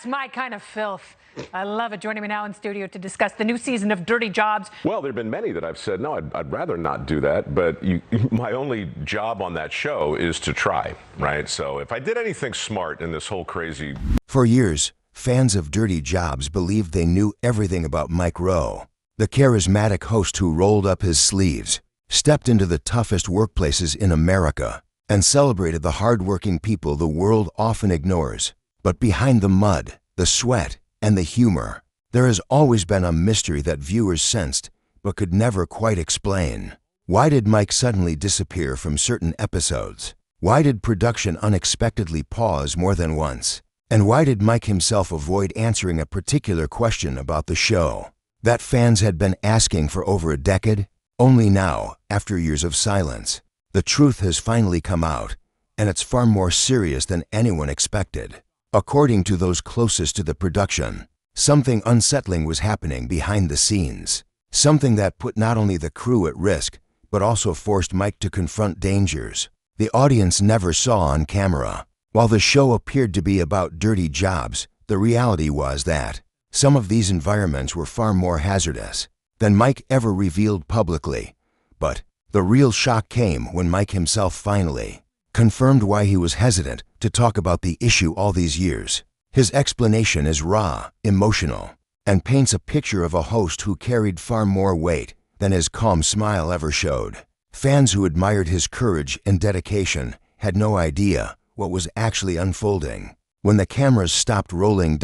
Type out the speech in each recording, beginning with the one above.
It's my kind of filth. I love it. Joining me now in studio to discuss the new season of Dirty Jobs. Well, there have been many that I've said, no, I'd rather not do that, but my only job on that show is to try, right? So if I did anything smart in this whole crazy... For years, fans of Dirty Jobs believed they knew everything about Mike Rowe, the charismatic host who rolled up his sleeves, stepped into the toughest workplaces in America, and celebrated the hard-working people the world often ignores. But behind the mud, the sweat, and the humor, there has always been a mystery that viewers sensed but could never quite explain. Why did Mike suddenly disappear from certain episodes? Why did production unexpectedly pause more than once? And why did Mike himself avoid answering a particular question about the show that fans had been asking for over a decade? Only now, after years of silence, the truth has finally come out, and it's far more serious than anyone expected. According to those closest to the production, something unsettling was happening behind the scenes. Something that put not only the crew at risk, but also forced Mike to confront dangers the audience never saw on camera. While the show appeared to be about dirty jobs, the reality was that some of these environments were far more hazardous than Mike ever revealed publicly. But the real shock came when Mike himself finally confirmed why he was hesitant to talk about the issue all these years. His explanation is raw, emotional, and paints a picture of a host who carried far more weight than his calm smile ever showed. Fans who admired his courage and dedication had no idea what was actually unfolding when the cameras stopped rolling.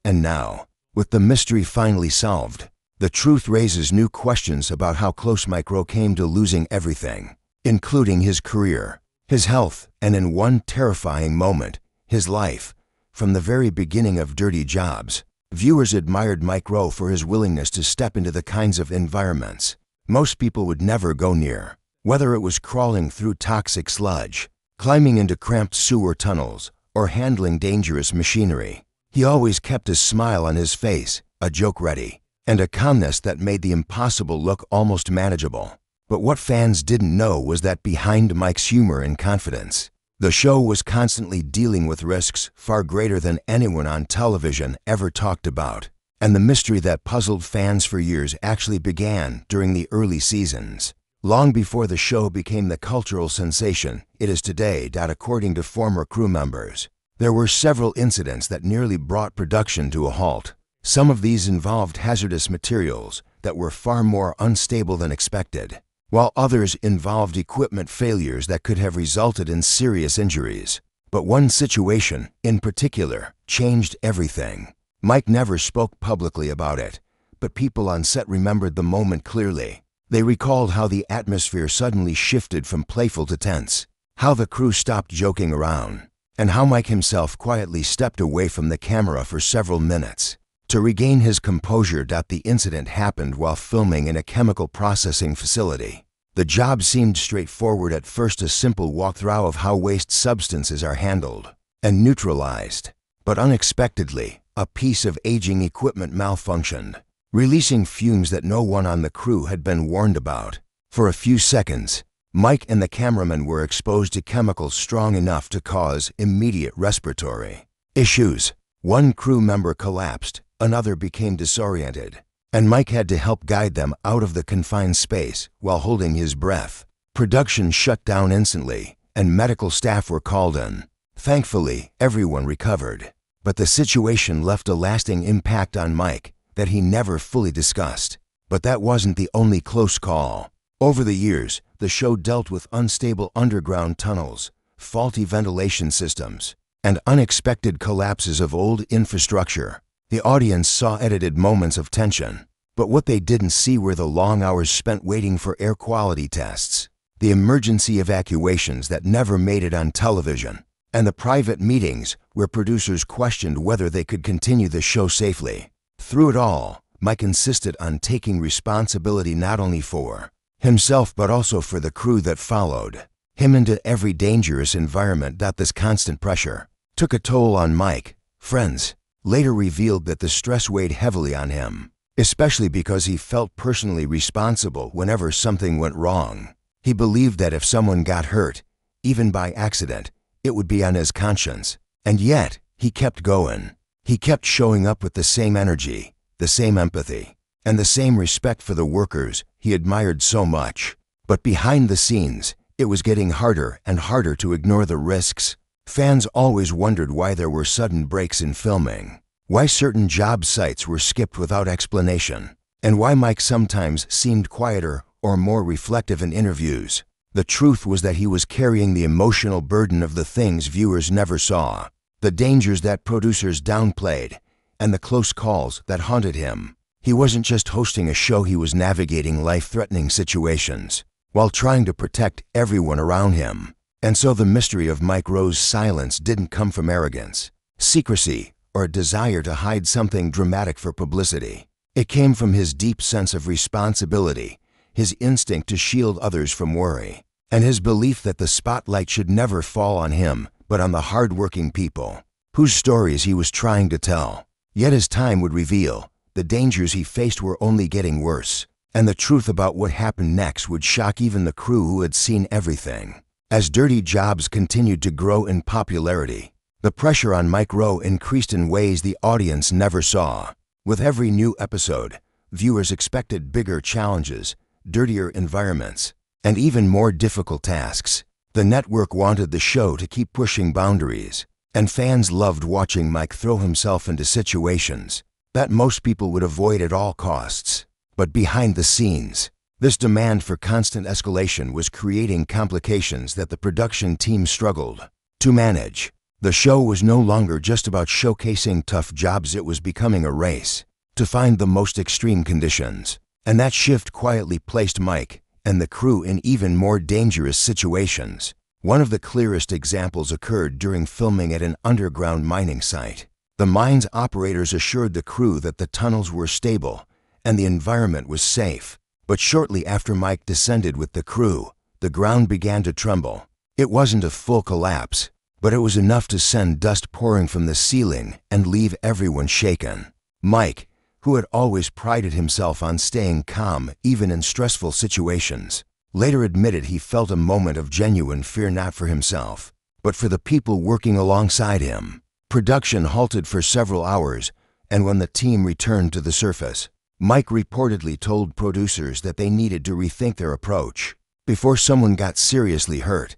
And now, with the mystery finally solved, the truth raises new questions about how close Mike Rowe came to losing everything, including his career, his health, and in one terrifying moment, his life. From the very beginning of Dirty Jobs, viewers admired Mike Rowe for his willingness to step into the kinds of environments most people would never go near. Whether it was crawling through toxic sludge, climbing into cramped sewer tunnels, or handling dangerous machinery, he always kept a smile on his face, a joke ready, and a calmness that made the impossible look almost manageable. But what fans didn't know was that behind Mike's humor and confidence, the show was constantly dealing with risks far greater than anyone on television ever talked about. And the mystery that puzzled fans for years actually began during the early seasons, long before the show became the cultural sensation it is today. According to former crew members, there were several incidents that nearly brought production to a halt. Some of these involved hazardous materials that were far more unstable than expected, while others involved equipment failures that could have resulted in serious injuries. But one situation, in particular, changed everything. Mike never spoke publicly about it, but people on set remembered the moment clearly. They recalled how the atmosphere suddenly shifted from playful to tense, how the crew stopped joking around, and how Mike himself quietly stepped away from the camera for several minutes to regain his composure. The incident happened while filming in a chemical processing facility. The job seemed straightforward at first, a simple walkthrough of how waste substances are handled and neutralized. But unexpectedly, a piece of aging equipment malfunctioned, releasing fumes that no one on the crew had been warned about. For a few seconds, Mike and the cameraman were exposed to chemicals strong enough to cause immediate respiratory issues. One crew member collapsed, another became disoriented, and Mike had to help guide them out of the confined space while holding his breath. Production shut down instantly, and medical staff were called in. Thankfully, everyone recovered, but the situation left a lasting impact on Mike that he never fully discussed. But that wasn't the only close call. Over the years, the show dealt with unstable underground tunnels, faulty ventilation systems, and unexpected collapses of old infrastructure. The audience saw edited moments of tension, but what they didn't see were the long hours spent waiting for air quality tests, the emergency evacuations that never made it on television, and the private meetings where producers questioned whether they could continue the show safely. Through it all, Mike insisted on taking responsibility not only for himself but also for the crew that followed him into every dangerous environment. This constant pressure took a toll on Mike. Friends later revealed that the stress weighed heavily on him, especially because he felt personally responsible whenever something went wrong. He believed that if someone got hurt, even by accident, it would be on his conscience. And yet, he kept going. He kept showing up with the same energy, the same empathy, and the same respect for the workers he admired so much. But behind the scenes, it was getting harder and harder to ignore the risks. Fans always wondered why there were sudden breaks in filming, why certain job sites were skipped without explanation, and why Mike sometimes seemed quieter or more reflective in interviews. The truth was that he was carrying the emotional burden of the things viewers never saw, the dangers that producers downplayed, and the close calls that haunted him. He wasn't just hosting a show, he was navigating life-threatening situations while trying to protect everyone around him. And so the mystery of Mike Rowe's silence didn't come from arrogance, secrecy, or a desire to hide something dramatic for publicity. It came from his deep sense of responsibility, his instinct to shield others from worry, and his belief that the spotlight should never fall on him, but on the hard-working people whose stories he was trying to tell. Yet as time would reveal, the dangers he faced were only getting worse, and the truth about what happened next would shock even the crew who had seen everything. As Dirty Jobs continued to grow in popularity, the pressure on Mike Rowe increased in ways the audience never saw. With every new episode, viewers expected bigger challenges, dirtier environments, and even more difficult tasks. The network wanted the show to keep pushing boundaries, and fans loved watching Mike throw himself into situations that most people would avoid at all costs. But behind the scenes, this demand for constant escalation was creating complications that the production team struggled to manage. The show was no longer just about showcasing tough jobs, it was becoming a race to find the most extreme conditions. And that shift quietly placed Mike and the crew in even more dangerous situations. One of the clearest examples occurred during filming at an underground mining site. The mine's operators assured the crew that the tunnels were stable and the environment was safe. But shortly after Mike descended with the crew, the ground began to tremble. It wasn't a full collapse, but it was enough to send dust pouring from the ceiling and leave everyone shaken. Mike, who had always prided himself on staying calm even in stressful situations, later admitted he felt a moment of genuine fear, not for himself, but for the people working alongside him. Production halted for several hours, and when the team returned to the surface, Mike reportedly told producers that they needed to rethink their approach before someone got seriously hurt.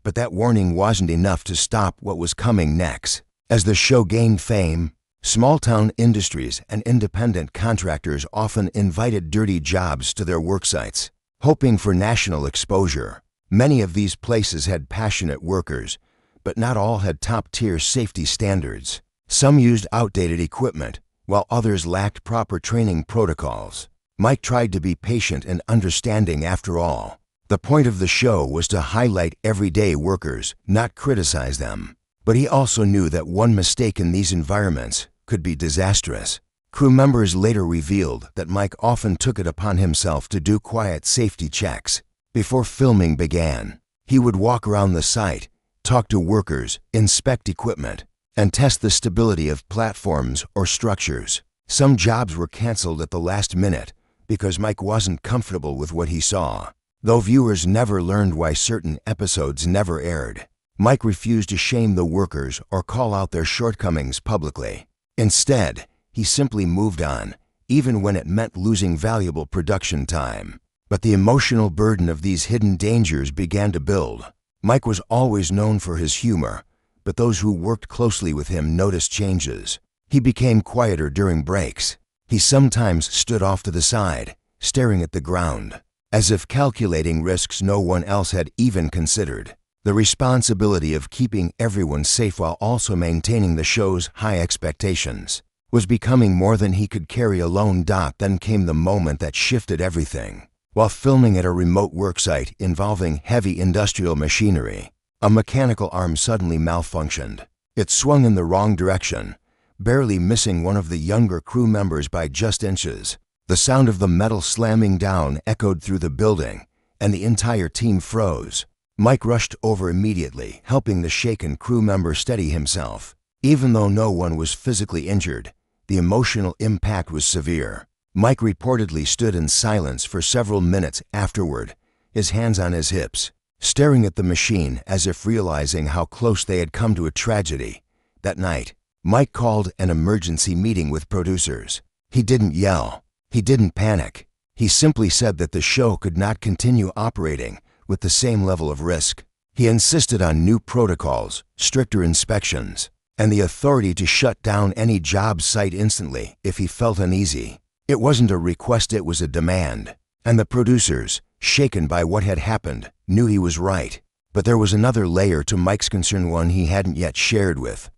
But that warning wasn't enough to stop what was coming next. As the show gained fame, small-town industries and independent contractors often invited Dirty Jobs to their worksites, hoping for national exposure. Many of these places had passionate workers, but not all had top-tier safety standards. Some used outdated equipment, while others lacked proper training protocols. Mike tried to be patient and understanding. After all, the point of the show was to highlight everyday workers, not criticize them. But he also knew that one mistake in these environments could be disastrous. Crew members later revealed that Mike often took it upon himself to do quiet safety checks before filming began. He would walk around the site, talk to workers, inspect equipment, and test the stability of platforms or structures. Some jobs were canceled at the last minute because Mike wasn't comfortable with what he saw. Though viewers never learned why certain episodes never aired, Mike refused to shame the workers or call out their shortcomings publicly. Instead, he simply moved on, even when it meant losing valuable production time. But the emotional burden of these hidden dangers began to build. Mike was always known for his humor, but those who worked closely with him noticed changes. He became quieter during breaks. He sometimes stood off to the side, staring at the ground, as if calculating risks no one else had even considered. The responsibility of keeping everyone safe while also maintaining the show's high expectations was becoming more than he could carry alone. Then came the moment that shifted everything. While filming at a remote worksite involving heavy industrial machinery, a mechanical arm suddenly malfunctioned. It swung in the wrong direction, barely missing one of the younger crew members by just inches. The sound of the metal slamming down echoed through the building, and the entire team froze. Mike rushed over immediately, helping the shaken crew member steady himself. Even though no one was physically injured, the emotional impact was severe. Mike reportedly stood in silence for several minutes afterward, his hands on his hips, staring at the machine as if realizing how close they had come to a tragedy. That night, Mike called an emergency meeting with producers. He didn't yell. He didn't panic. He simply said that the show could not continue operating with the same level of risk. He insisted on new protocols, stricter inspections, and the authority to shut down any job site instantly if he felt uneasy. It wasn't a request, it was a demand. And the producers, shaken by what had happened, knew he was right. But there was another layer to Mike's concern, one he hadn't yet shared with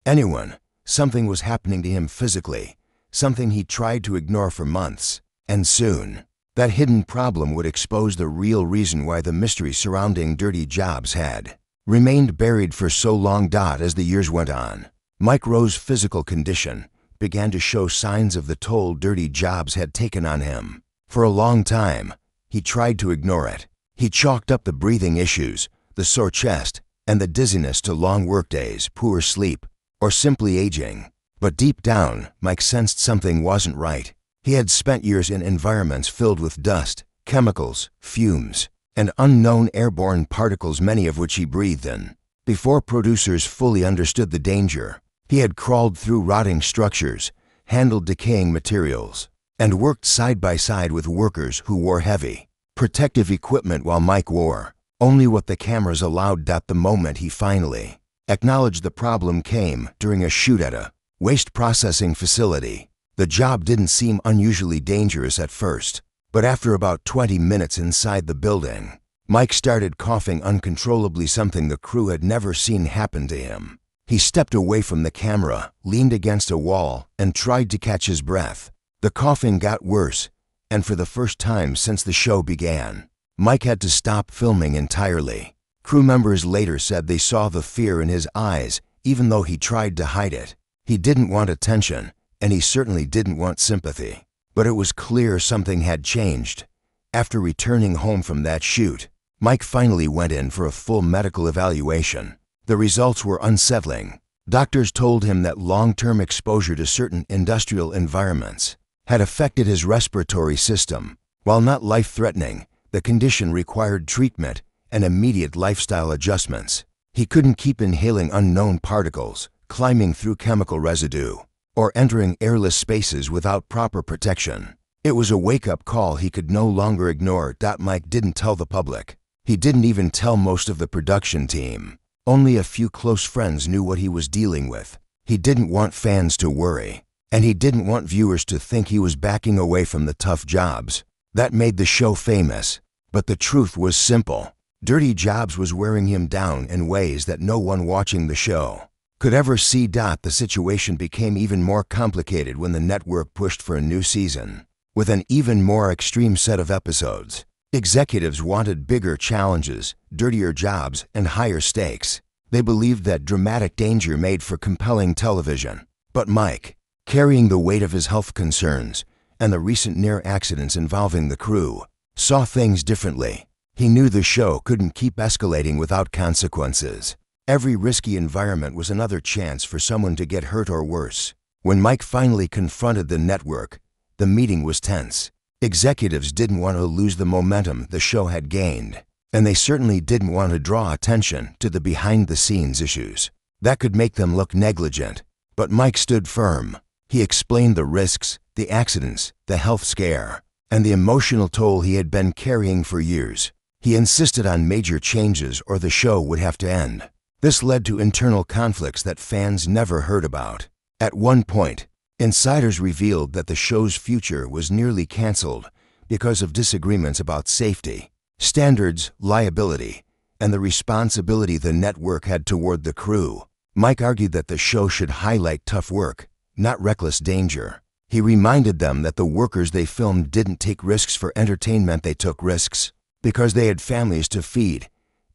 anyone. Something was happening to him physically, something he tried to ignore for months. And soon, that hidden problem would expose the real reason why the mystery surrounding Dirty Jobs had remained buried for so long. As the years went on, Mike Rowe's physical condition began to show signs of the toll Dirty Jobs had taken on him. For a long time, he tried to ignore it. He chalked up the breathing issues, the sore chest, and the dizziness to long workdays, poor sleep, or simply aging. But deep down, Mike sensed something wasn't right. He had spent years in environments filled with dust, chemicals, fumes, and unknown airborne particles, many of which he breathed in. Before producers fully understood the danger, he had crawled through rotting structures, handled decaying materials, and worked side by side with workers who wore heavy, protective equipment while Mike wore only what the cameras allowed. The moment he finally acknowledged the problem came during a shoot at a waste processing facility. The job didn't seem unusually dangerous at first, but after about 20 minutes inside the building, Mike started coughing uncontrollably, something the crew had never seen happen to him. He stepped away from the camera, leaned against a wall, and tried to catch his breath. The coughing got worse, and for the first time since the show began, Mike had to stop filming entirely. Crew members later said they saw the fear in his eyes, even though he tried to hide it. He didn't want attention, and he certainly didn't want sympathy. But it was clear something had changed. After returning home from that shoot, Mike finally went in for a full medical evaluation. The results were unsettling. Doctors told him that long-term exposure to certain industrial environments had affected his respiratory system. While not life-threatening, the condition required treatment and immediate lifestyle adjustments. He couldn't keep inhaling unknown particles, climbing through chemical residue, or entering airless spaces without proper protection. It was a wake-up call he could no longer ignore. Mike didn't tell the public. He didn't even tell most of the production team. Only a few close friends knew what he was dealing with. He didn't want fans to worry, and he didn't want viewers to think he was backing away from the tough jobs. That made the show famous. But the truth was simple. Dirty Jobs was wearing him down in ways that no one watching the show could ever see. The situation became even more complicated when the network pushed for a new season, with an even more extreme set of episodes. Executives wanted bigger challenges, dirtier jobs, and higher stakes. They believed that dramatic danger made for compelling television. But Mike, carrying the weight of his health concerns and the recent near accidents involving the crew, saw things differently. He knew the show couldn't keep escalating without consequences. Every risky environment was another chance for someone to get hurt or worse. When Mike finally confronted the network, the meeting was tense. Executives didn't want to lose the momentum the show had gained, and they certainly didn't want to draw attention to the behind-the-scenes issues. That could make them look negligent. But Mike stood firm. He explained the risks, the accidents, the health scare, and the emotional toll he had been carrying for years. He insisted on major changes or the show would have to end. This led to internal conflicts that fans never heard about. At one point, insiders revealed that the show's future was nearly canceled because of disagreements about safety, standards, liability, and the responsibility the network had toward the crew. Mike argued that the show should highlight tough work, not reckless danger. He reminded them that the workers they filmed didn't take risks for entertainment, they took risks because they had families to feed.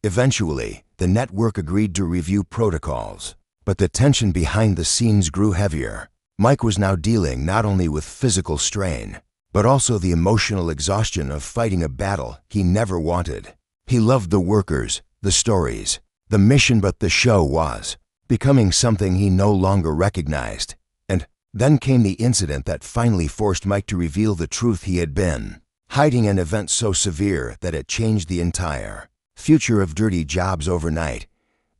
Eventually, the network agreed to review protocols, but the tension behind the scenes grew heavier. Mike was now dealing not only with physical strain, but also the emotional exhaustion of fighting a battle he never wanted. He loved the workers, the stories, the mission, but the show was becoming something he no longer recognized. And then came the incident that finally forced Mike to reveal the truth. He had been hiding an event so severe that it changed the entire future of Dirty Jobs overnight.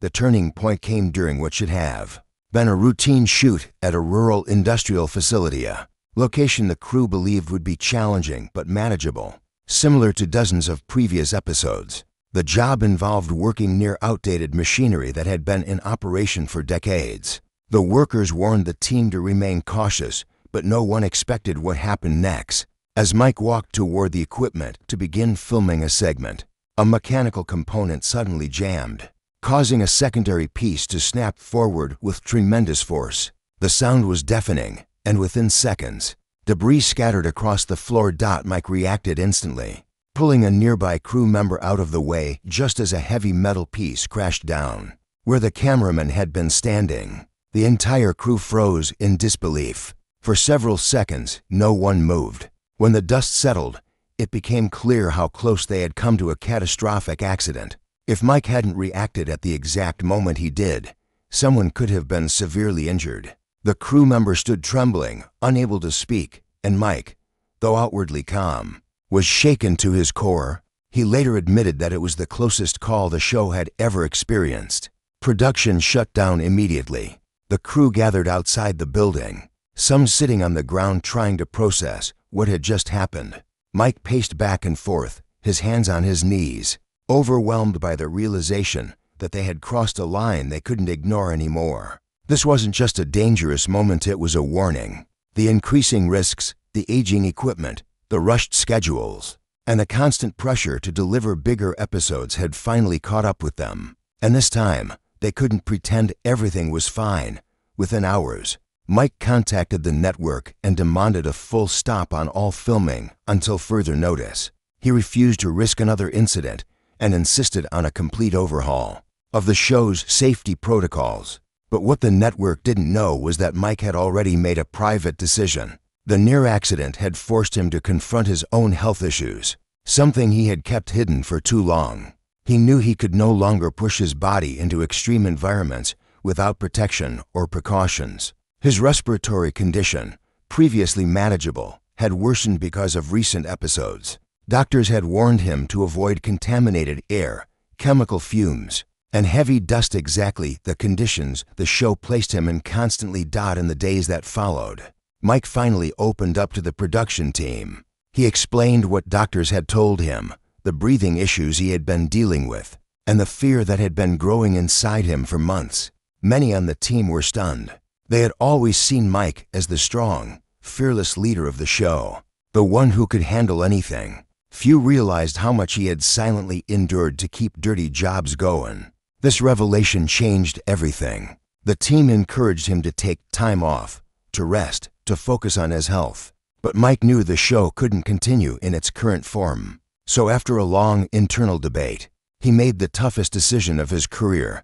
The turning point came during what should have been a routine shoot at a rural industrial facility, a location the crew believed would be challenging but manageable. Similar to dozens of previous episodes, the job involved working near outdated machinery that had been in operation for decades. The workers warned the team to remain cautious, but no one expected what happened next. As Mike walked toward the equipment to begin filming a segment, a mechanical component suddenly jammed, causing a secondary piece to snap forward with tremendous force. The sound was deafening, and within seconds, debris scattered across the floor. Mike reacted instantly, pulling a nearby crew member out of the way just as a heavy metal piece crashed down where the cameraman had been standing. The entire crew froze in disbelief. For several seconds, no one moved. When the dust settled, it became clear how close they had come to a catastrophic accident. If Mike hadn't reacted at the exact moment he did, someone could have been severely injured. The crew member stood trembling, unable to speak, and Mike, though outwardly calm, was shaken to his core. He later admitted that it was the closest call the show had ever experienced. Production shut down immediately. The crew gathered outside the building, some sitting on the ground trying to process what had just happened. Mike paced back and forth, his hands on his knees, overwhelmed by the realization that they had crossed a line they couldn't ignore anymore. This wasn't just a dangerous moment, it was a warning. The increasing risks, the aging equipment, the rushed schedules, and the constant pressure to deliver bigger episodes had finally caught up with them. And this time, they couldn't pretend everything was fine. Within hours, Mike contacted the network and demanded a full stop on all filming until further notice. He refused to risk another incident and insisted on a complete overhaul of the show's safety protocols. But what the network didn't know was that Mike had already made a private decision. The near accident had forced him to confront his own health issues, something he had kept hidden for too long. He knew he could no longer push his body into extreme environments without protection or precautions. His respiratory condition, previously manageable, had worsened because of recent episodes. Doctors had warned him to avoid contaminated air, chemical fumes, and heavy dust. Exactly the conditions the show placed him in constantly. In the days that followed, Mike finally opened up to the production team. He explained what doctors had told him, the breathing issues he had been dealing with, and the fear that had been growing inside him for months. Many on the team were stunned. They had always seen Mike as the strong, fearless leader of the show, the one who could handle anything. Few realized how much he had silently endured to keep Dirty Jobs going. This revelation changed everything. The team encouraged him to take time off, to rest, to focus on his health. But Mike knew the show couldn't continue in its current form. So after a long internal debate, he made the toughest decision of his career.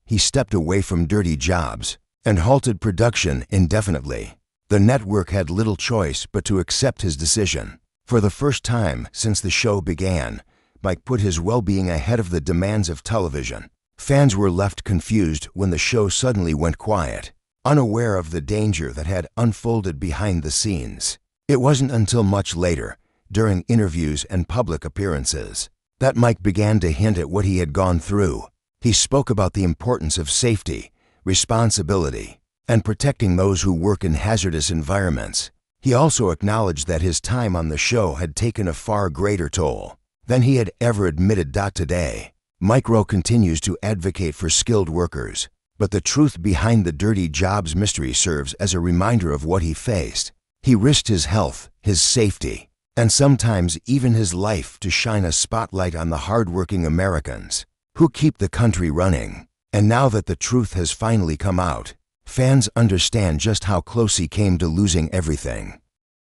He stepped away from Dirty Jobs and halted production indefinitely. The network had little choice but to accept his decision. For the first time since the show began, Mike put his well-being ahead of the demands of television. Fans were left confused when the show suddenly went quiet, unaware of the danger that had unfolded behind the scenes. It wasn't until much later, during interviews and public appearances, that Mike began to hint at what he had gone through. He spoke about the importance of safety, responsibility, and protecting those who work in hazardous environments. He also acknowledged that his time on the show had taken a far greater toll than he had ever admitted. Today, Mike Rowe continues to advocate for skilled workers, but the truth behind the Dirty Jobs mystery serves as a reminder of what he faced. He risked his health, his safety, and sometimes even his life to shine a spotlight on the hardworking Americans who keep the country running. And now that the truth has finally come out, fans understand just how close he came to losing everything.